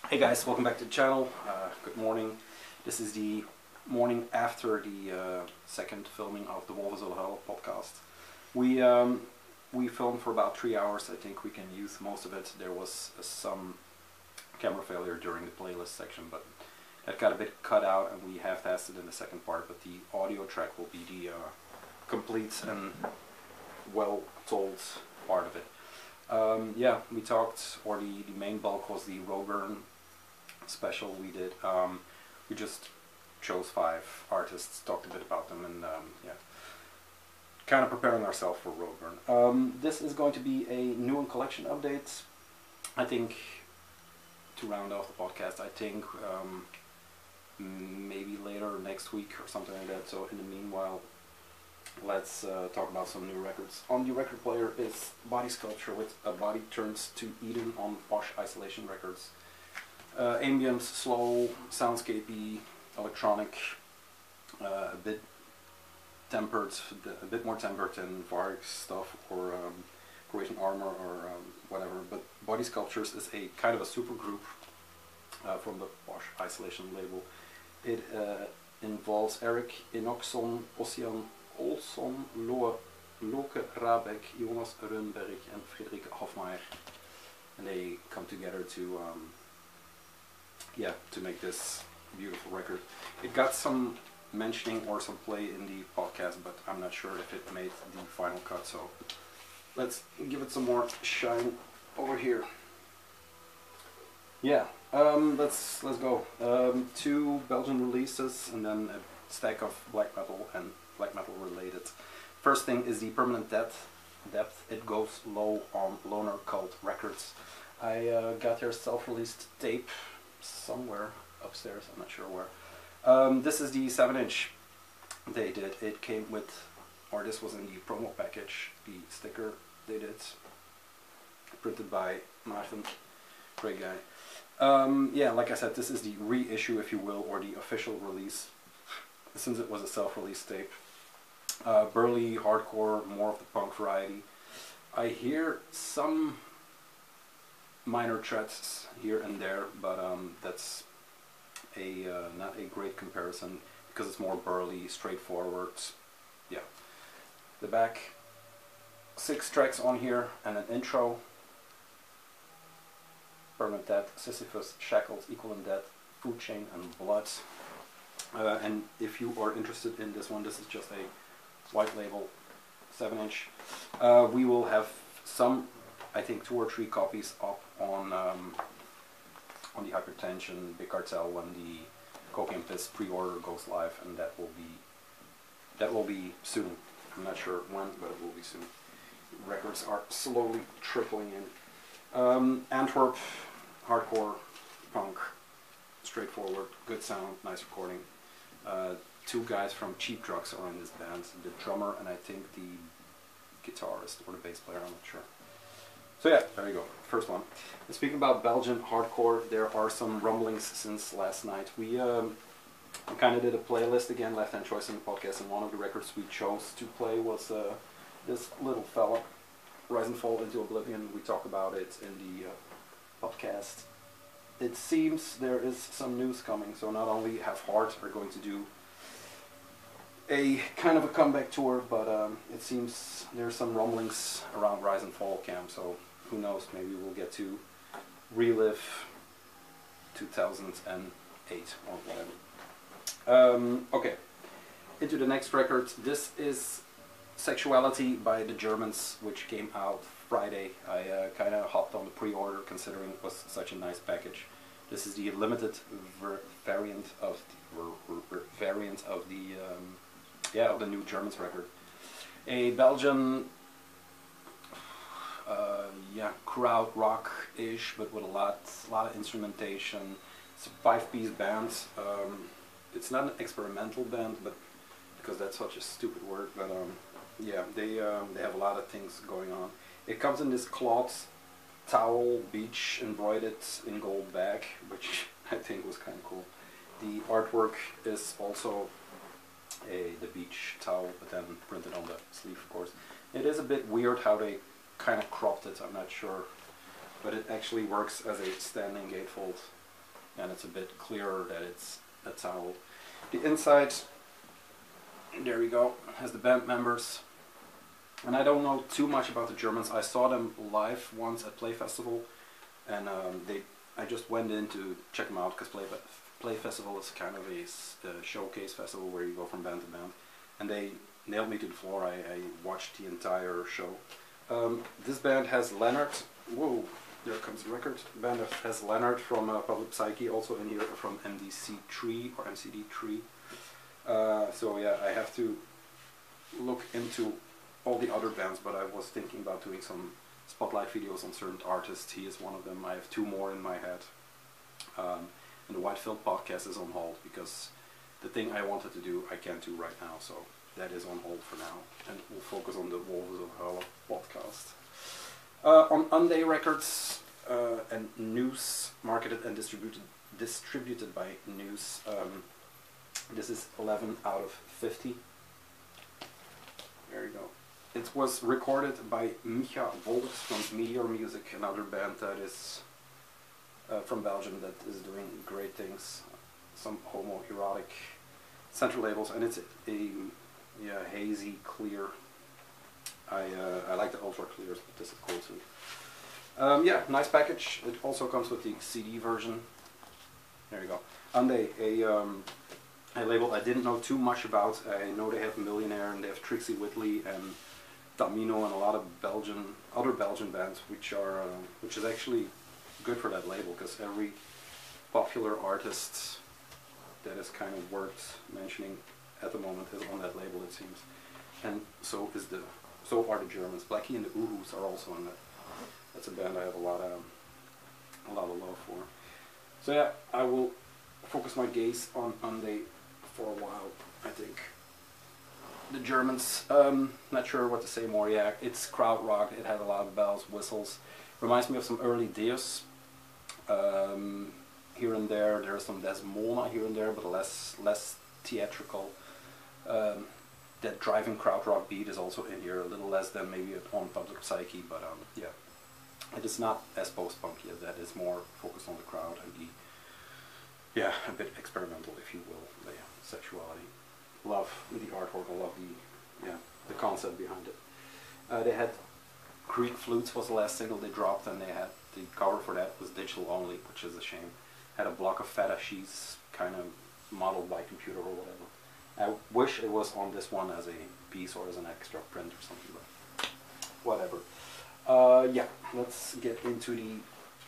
Hey guys, welcome back to the channel. Good morning. This is the morning after the second filming of the Howl podcast. We filmed for about 3 hours. I think we can use most of it. There was some camera failure during the playlist section, but that got a bit cut out and we have tested in the second part, but the audio track will be the complete and well told part of it. Yeah, we talked, or the main bulk was the Roadburn special we did. We just chose 5 artists, talked a bit about them, and yeah, kind of preparing ourselves for Roadburn. This is going to be a new collection update. I think, to round off the podcast, I think maybe later next week or something like that. So in the meanwhile, let's talk about some new records. On the record player is Body Sculpture with A Body Turns to Eden on Posh Isolation Records. Ambient, slow, soundscapey, electronic, a bit tempered, a bit more tempered than Varg stuff or Croatian Armor or whatever. But Body Sculptures is a kind of a super group from the Posh Isolation label. It involves Erik Enochson, Ossian Olsson, Loke Rabeck, Jonas Rundberg and Frederik Hofmeier. And they come together to yeah, to make this beautiful record. It got some mentioning or some play in the podcast, but I'm not sure if it made the final cut, so let's give it some more shine over here. Yeah, let's go. 2 Belgian releases and then a stack of black metal and black metal related. First thing is the Permanent Depth. It Goes Low on Loner Cult Records. I got their self-released tape somewhere upstairs, I'm not sure where. This is the 7-inch they did. It came with, or this was in the promo package, the sticker they did, printed by Martin, great guy. Yeah, like I said, this is the reissue, if you will, or the official release, since it was a self-release tape. Burly, hardcore, more of the punk variety. I hear some minor threats here and there, but that's a not a great comparison because it's more burly, straightforward. Yeah. The back, 6 tracks on here and an intro. Permanent Death, Sisyphus, Shackles, Equal in Death, Food Chain and Blood. And if you are interested in this one, this is just a white label 7-inch. We will have some, I think 2 or 3 copies up on the Hypertension Big Cartel when the Cocaine Piss pre-order goes live, and that will be soon. I'm not sure when, but it will be soon. Records are slowly tripling in. Antwerp, hardcore, punk, straightforward, good sound, nice recording. 2 guys from Cheap Drugs are in this band, the drummer and I think the guitarist or the bass player, I'm not sure. So yeah, there you go, first one. And speaking about Belgian hardcore, there are some rumblings since last night. We kind of did a playlist again, Left Hand Choice in the podcast, and one of the records we chose to play was this little fella, Rise and Fall into Oblivion. We talk about it in the podcast. It seems there is some news coming, so not only have Heart are going to do a kind of a comeback tour, but it seems there's some rumblings around Rise and Fall camp, so who knows, maybe we'll get to relive 2008 or whatever. Okay, into the next record. This is Sexuality by the Germans, which came out Friday. I kind of hopped on the pre-order considering it was such a nice package. This is the limited variant of the yeah, of the new Germans record. A Belgian yeah, kraut rock-ish, but with a lot of instrumentation. It's a 5-piece band. It's not an experimental band, but because that's such a stupid word, but yeah, they have a lot of things going on. It comes in this cloth towel, beach embroidered in gold bag, which I think was kind of cool. The artwork is also the beach towel, but then printed on the sleeve, of course. It is a bit weird how they kind of cropped it, I'm not sure, but it actually works as a standing gatefold and it's a bit clearer that that's Howl. The inside, there we go, has the band members. And I don't know too much about the Germans. I saw them live once at Play Festival, and I just went in to check them out because Play Festival is kind of a showcase festival where you go from band to band, and they nailed me to the floor. I watched the entire show. This band has Leonard. Whoa, there comes the record. The band has Leonard from Public Psyche, also in here from MDC3 or MCD3. So yeah, I have to look into all the other bands, but I was thinking about doing some spotlight videos on certain artists. He is one of them. I have 2 more in my head. And the White Filth podcast is on hold because the thing I wanted to do I can't do right now, so that is on hold for now, and we'll focus on the Wolves of Howl podcast. On Unday Records and News, marketed and distributed by News. This is 11 out of 50. There you go. It was recorded by Micha Wolters from Millionaire Music, another band that is from Belgium that is doing great things. Some homoerotic central labels, and it's a hazy clear. I like the ultra clears, but this is cool too. Yeah, nice package. It also comes with the CD version. There you go. Unday, a label I didn't know too much about. I know they have Millionaire and they have Trixie Whitley and Tamino and a lot of other Belgian bands, which is actually good for that label because every popular artist that is kind of worth mentioning at the moment is on that label, it seems. And so are the Germans. Blackie and the Oohoos are also on that. That's a band I have a lot of love for. So yeah, I will focus my gaze on Unday for a while, I think. The Germans, not sure what to say more. Yeah, it's kraut rock. It had a lot of bells, whistles. Reminds me of some early Deus. Here and there, there's some Desmona here and there, but less theatrical. That driving krautrock beat is also in here, a little less than maybe on Public Psyche, but yeah, it is not as post-punky as that. It's more focused on the crowd and a bit experimental, if you will. But yeah, Sexuality. Love the artwork. I love the concept behind it. They had Greek Flutes was the last single they dropped, and they had the cover for that was digital only, which is a shame. Had a block of feta sheets, kind of modeled by computer or whatever. I wish it was on this one as a piece or as an extra print or something, but whatever. Yeah, let's get into the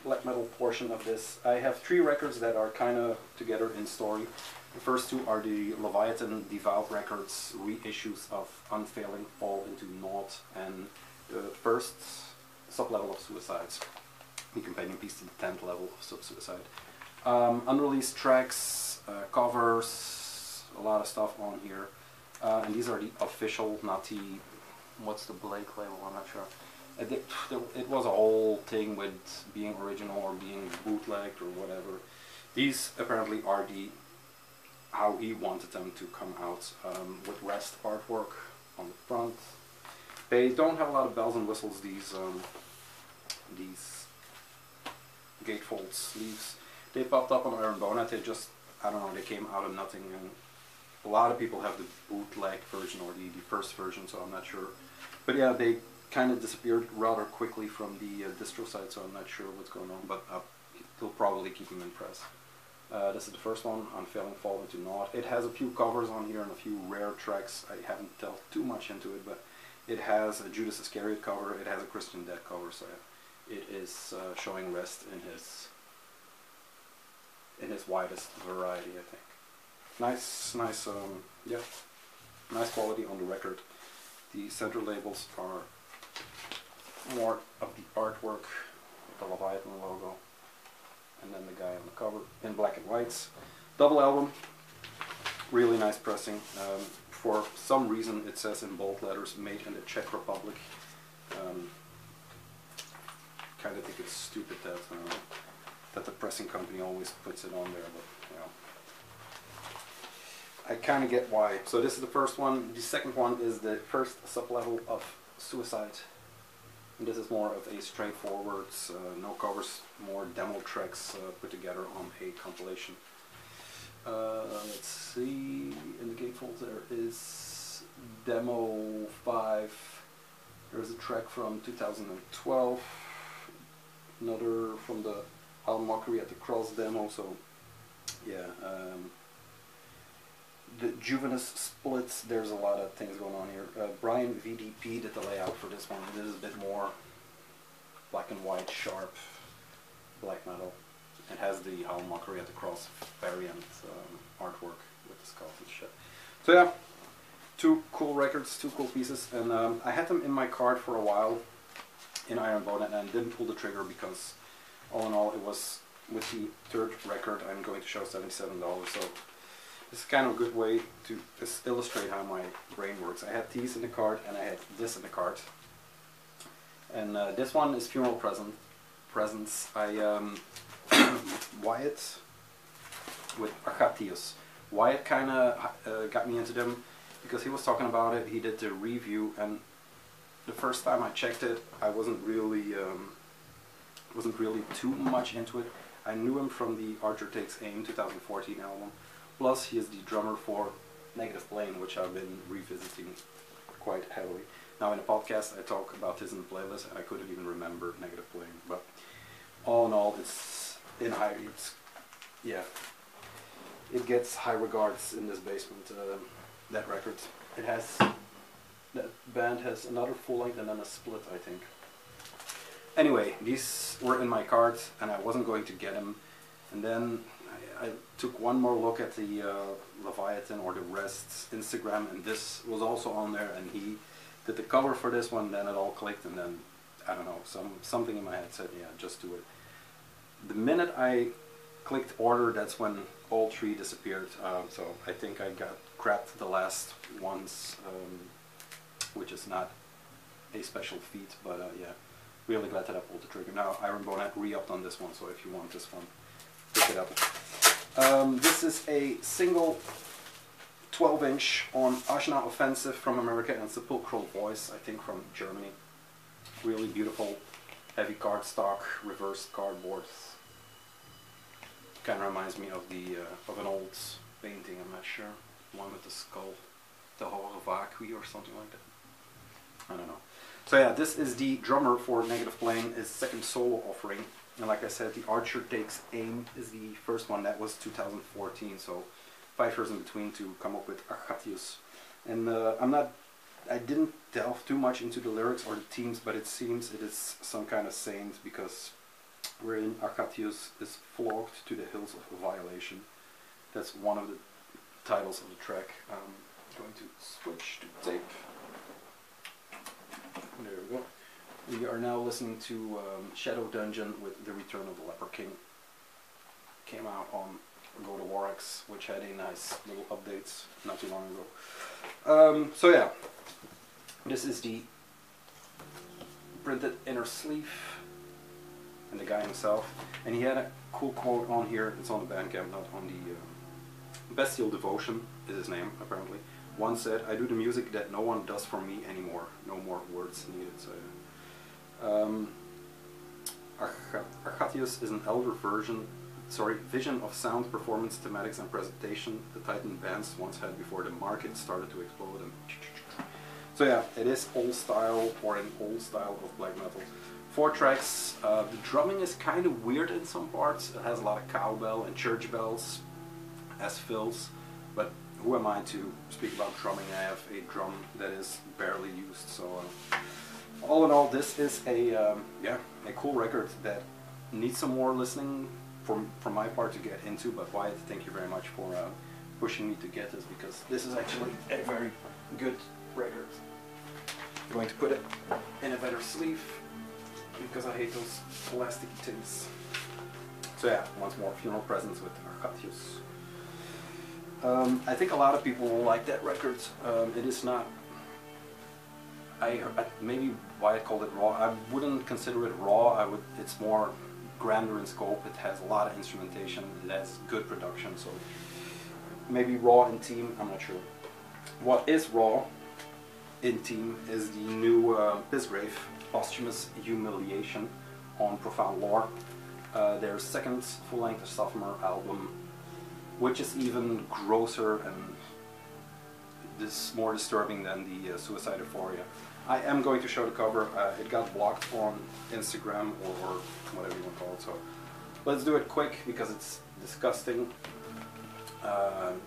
black metal portion of this. I have 3 records that are kind of together in story. The first 2 are the Leviathan Devout Records reissues of Unfailing Fall into Naught and the first sub-level of Suicides, the companion piece to the 10th level of Sub-Suicide. Unreleased tracks, covers, a lot of stuff on here, and these are the official, not the, what's the Blake label, I'm not sure. It was a whole thing with being original or being bootlegged or whatever. These apparently are how he wanted them to come out, with rest artwork on the front. They don't have a lot of bells and whistles, these gatefold sleeves. They popped up on Iron Bonnet. They just, I don't know, they came out of nothing, and a lot of people have the bootleg version or the first version, so I'm not sure. But yeah, they kind of disappeared rather quickly from the distro side, so I'm not sure what's going on, but they'll probably keep them in press. This is the first one, Unfailing Fall into Naught. It has a few covers on here and a few rare tracks. I haven't delved too much into it, but it has a Judas Iscariot cover, it has a Christian Dead cover, so it is showing rest in his widest variety, I think. Nice, yeah, nice quality on the record. The center labels are more of the artwork, the Leviathan logo, and then the guy on the cover in black and whites. Double album, really nice pressing. For some reason it says in bold letters, made in the Czech Republic. Kind of think it's stupid that the pressing company always puts it on there, but you know, I kind of get why. So this is the first one. The second one is the first sub-level of Suicide. And this is more of a straightforward, no covers, more demo tracks put together on a compilation. Let's see, in the gatefold there is demo 5. There's a track from 2012, another from the Howl Mockery at the Cross demo, so yeah. The Juvenus splits, there's a lot of things going on here. Brian VDP did the layout for this one. This is a bit more black and white, sharp, black metal. It has the Howl Mockery at the Cross variant artwork with the skulls and shit. So yeah, 2 cool records, 2 cool pieces, and I had them in my cart for a while in Iron Bonnet and didn't pull the trigger because all in all it was, with the 3rd record, I'm going to show $77, so this is kind of a good way to just illustrate how my brain works. I had these in the cart and I had this in the cart, and this one is Funeral Presents. I Wyatt with Achatius. Wyatt kind of got me into them because he was talking about it. He did the review, and the first time I checked it, I wasn't really too much into it. I knew him from the Archer Takes Aim 2014 album. Plus, he is the drummer for Negative Plane, which I've been revisiting quite heavily. Now, in a podcast, I talk about this in the playlist, and I couldn't even remember Negative Plane. But all in all, it's in high. Yeah, it gets high regards in this basement. That record, that band has another full length and then a split, I think. Anyway, these were in my cart, and I wasn't going to get them, and then I took one more look at the Leviathan or the Rest's Instagram, and this was also on there, and he did the cover for this one. Then it all clicked, and then I don't know, something in my head said, yeah, just do it. The minute I clicked order, that's when all 3 disappeared. So I think I got crapped the last ones, which is not a special feat, but yeah, really glad that I pulled the trigger. Now Iron Bonnet re-upped on this one, so if you want this one, pick it up. This is a single 12-inch on Ashna Offensive from America and Sepulchral Voice, I think from Germany. Really beautiful, heavy cardstock, reversed cardboard. Kind of reminds me of an old painting, I'm not sure. One with the skull, the Horror Vacui or something like that. I don't know. So yeah, this is the drummer for Negative Plane, his 2nd solo offering. And like I said, the Archer Takes Aim is the first one. That was 2014, so 5 years in between to come up with Achatius. And I didn't delve too much into the lyrics or the themes, but it seems it is some kind of saint, because wherein Achatius is flogged to the hills of violation. That's one of the titles of the track. I'm going to switch to tape. There we go. We are now listening to Shadow Dungeon with The Return of the Leper King. Came out on Go to Warx, which had a nice little updates not too long ago. So yeah, this is the printed inner sleeve and the guy himself. And he had a cool quote on here. It's on the Bandcamp, not on the Bestial Devotion is his name, apparently. One said, "I do the music that no one does for me anymore. No more words needed." So Achatius is an elder vision of sound, performance, thematics, and presentation the Titan bands once had before the market started to explode. And so yeah, it is old style, or an old style of black metal. 4 tracks. The drumming is kind of weird in some parts. It has a lot of cowbell and church bells as fills, but who am I to speak about drumming? I have a drum that is barely used, so all in all, this is a cool record that needs some more listening from my part to get into. But Wyatt, thank you very much for pushing me to get this, because this is actually a very good record. I'm going to put it in a better sleeve because I hate those plastic things. So yeah, once more, Funeral Presents with Achatius. I think a lot of people will like that record. It is not, maybe Wyatt called it raw. I wouldn't consider it raw. It's more grander in scope. It has a lot of instrumentation. It has good production. So maybe raw in team, I'm not sure. What is raw in team is the new Pissgrave Posthumous Humiliation on Profound Lore, their second full-length sophomore album, which is even grosser and more disturbing than the Suicide Euphoria. I am going to show the cover. It got blocked on Instagram or whatever you want to call it, so let's do it quick because it's disgusting.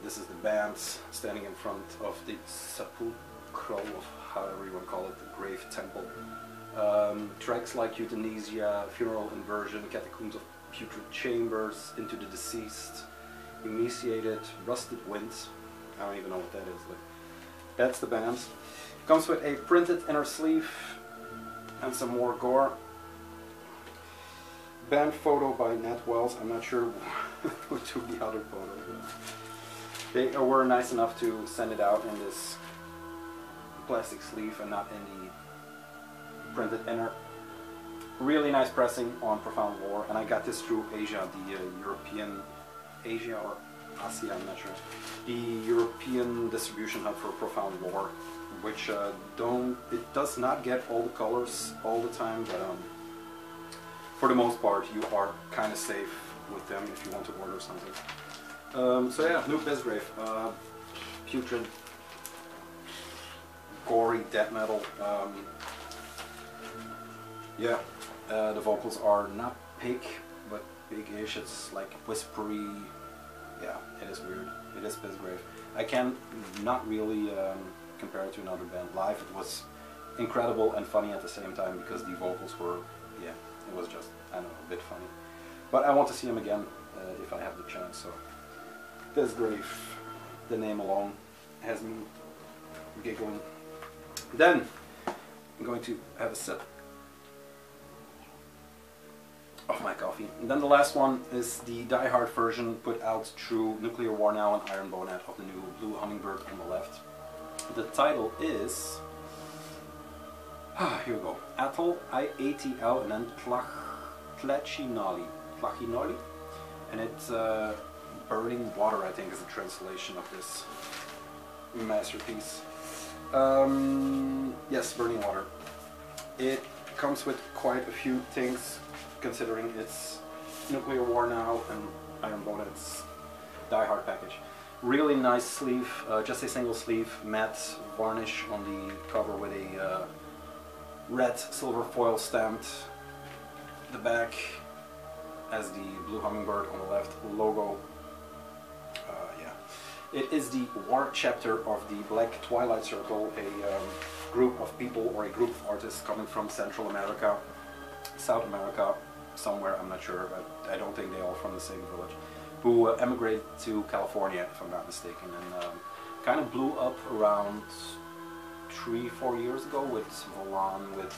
This is the band standing in front of the sepulchre, of however you want to call it, the grave temple. Tracks like Euthanasia, Funeral Inversion, Catacombs of Putrid Chambers, Into the Deceased, Emaciated, Rusted Winds. I don't even know what that is, but that's the band. Comes with a printed inner sleeve and some more gore. Band photo by Nat Wells. I'm not sure who took the other photo. They were nice enough to send it out in this plastic sleeve and not in the printed inner. Really nice pressing on Profound Lore, and I got this through Asia, the European, Asia or Asia, I'm not sure. The European distribution hub for Profound Lore, which it does not get all the colors all the time, but for the most part you are kind of safe with them if you want to order something. So yeah, New Bisgrave, putrid, gory death metal. Yeah, the vocals are not pig, but big-ish. It's like whispery. Yeah, it is weird. It is Bisgrave. I can not really compare it to another band. Live it was incredible and funny at the same time because the vocals were, yeah, it was just, I don't know, a bit funny. But I want to see him again if I have the chance, so Bisgrave, the name alone has me giggling. Then I'm going to have a sip of my coffee. And then the last one is the Die Hard version put out through Nuclear War Now and Iron Bonnet of the new Blue Hummingbird on the left. The title is, here we go, Atl, I-A-T-L, and then Tlachinali, and it's Burning Water, I think is a translation of this masterpiece. Yes, Burning Water. It comes with quite a few things, considering it's Nuclear War Now and Iron Bonnet's Die Hard package. Really nice sleeve, just a single sleeve, matte varnish on the cover with a red silver foil stamped. The back has the Blue Hummingbird on the left logo. Yeah, it is the war chapter of the Black Twilight Circle, a group of people or a group of artists coming from Central America, South America, somewhere, I'm not sure, but I don't think they're all from the same village, who emigrated to California, if I'm not mistaken, and kind of blew up around 3-4 years ago with Volan, with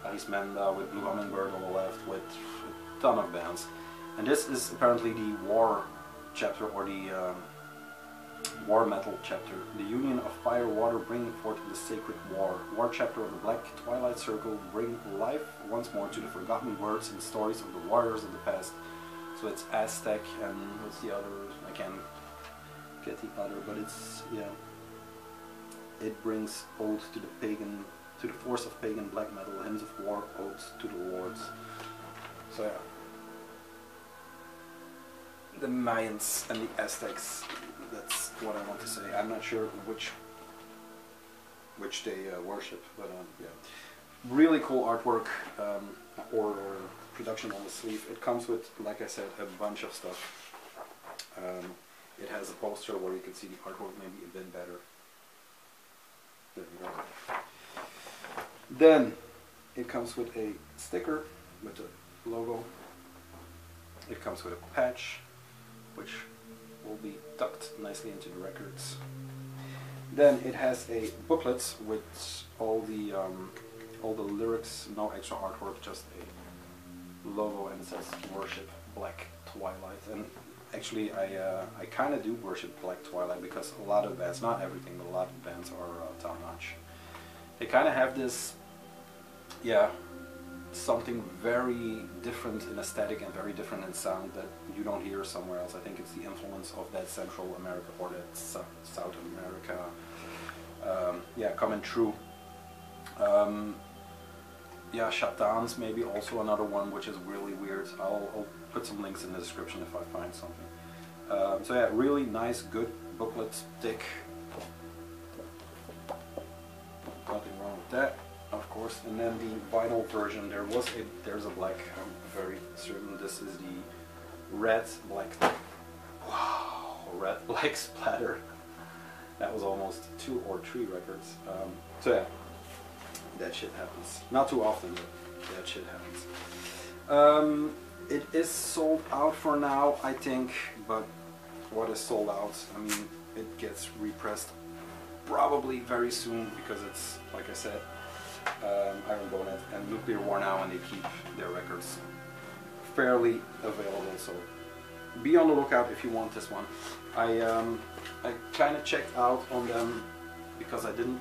Arismenda, with Blue Hummingbird on the left, with a ton of bands. And this is apparently the war chapter, or the war metal chapter. The union of fire, water, bringing forth the sacred war. War chapter of the Black Twilight Circle, bring life once more to the forgotten words and stories of the warriors of the past. So it's Aztec and what's the other? I can't get the other, but it's, yeah. It brings ode to the pagan, to the force of pagan black metal, hymns of war, odes to the lords. So yeah. The Mayans and the Aztecs, that's what I want to say. I'm not sure which they worship, but yeah. Really cool artwork, or production on the sleeve. It comes with, like I said, a bunch of stuff. It has a poster where you can see the artwork maybe a bit better. There you go. Then it comes with a sticker with the logo. It comes with a patch, which will be tucked nicely into the records. Then it has a booklet with all the lyrics, no extra artwork, just a logo, and it says "Worship Black Twilight." And actually, I kind of do worship Black Twilight because a lot of bands, not everything, but a lot of bands are top-notch. They kind of have this, yeah, something very different in aesthetic and very different in sound that you don't hear somewhere else. I think it's the influence of that Central America or that South America, yeah, coming through. yeah, Shutdowns, maybe also another one which is really weird. I'll put some links in the description if I find something. So yeah, really nice, good booklet, thick. Nothing wrong with that, of course. And then the vinyl version, there's a black. I'm very certain this is the red black. Wow, red black splatter. That was almost 2 or 3 records. So yeah, that shit happens. Not too often, but that shit happens. It is sold out for now, I think, but what is sold out? I mean, it gets repressed probably very soon because it's, like I said, Iron Bonnet and Nuclear War now, and they keep their records fairly available. So be on the lookout if you want this one. I kind of checked out on them because I didn't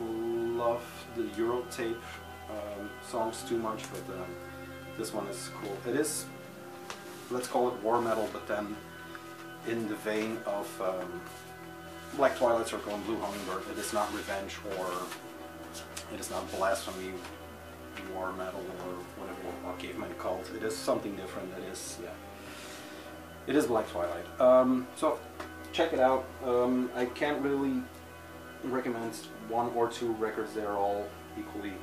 love the Euro tape songs too much, but this one is cool. It is, let's call it war metal, but then in the vein of Black Twilight Circle and Blue Hummingbird. It is not revenge, or it is not blasphemy, war metal, or whatever, or caveman cult. It is something different. It is, yeah, it is Black Twilight. So check it out. I can't really recommend 1 or 2 records. They're all equally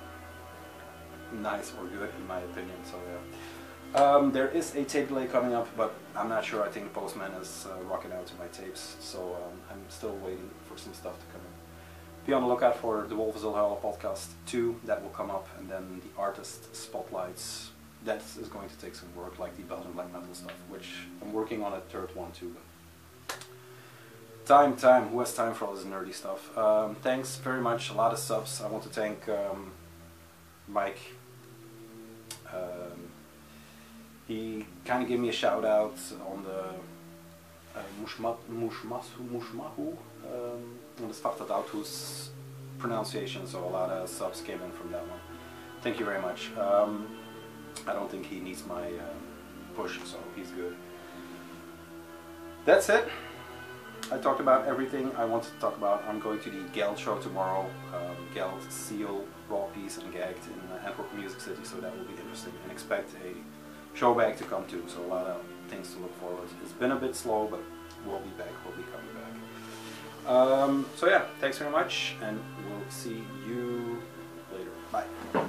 nice or good in my opinion. So yeah, there is a tape delay coming up, but I'm not sure. I think Postman is rocking out to my tapes, so I'm still waiting for some stuff to come in. Be on the lookout for the Wolf is Howl podcast 2, that will come up, and then the artist spotlights. That is going to take some work, like the Belgian black metal stuff, which I'm working on a 3rd one too. But time, who has time for all this nerdy stuff? Thanks very much, a lot of subs. I want to thank Mike. He kind of gave me a shout out on the Mushmahu, on the Started Out whose pronunciation, so a lot of subs came in from that one. Thank you very much. I don't think he needs my push, so he's good. That's it. I talked about everything I wanted to talk about. I'm going to the Geld show tomorrow. Geld, Seal, Raw Piece and Gagged in Antwerp Music City, so that will be interesting. And expect a show bag to come too, so a lot of things to look forward to. It's been a bit slow, but we'll be back, we'll be coming back. So yeah, thanks very much, and we'll see you later. Bye.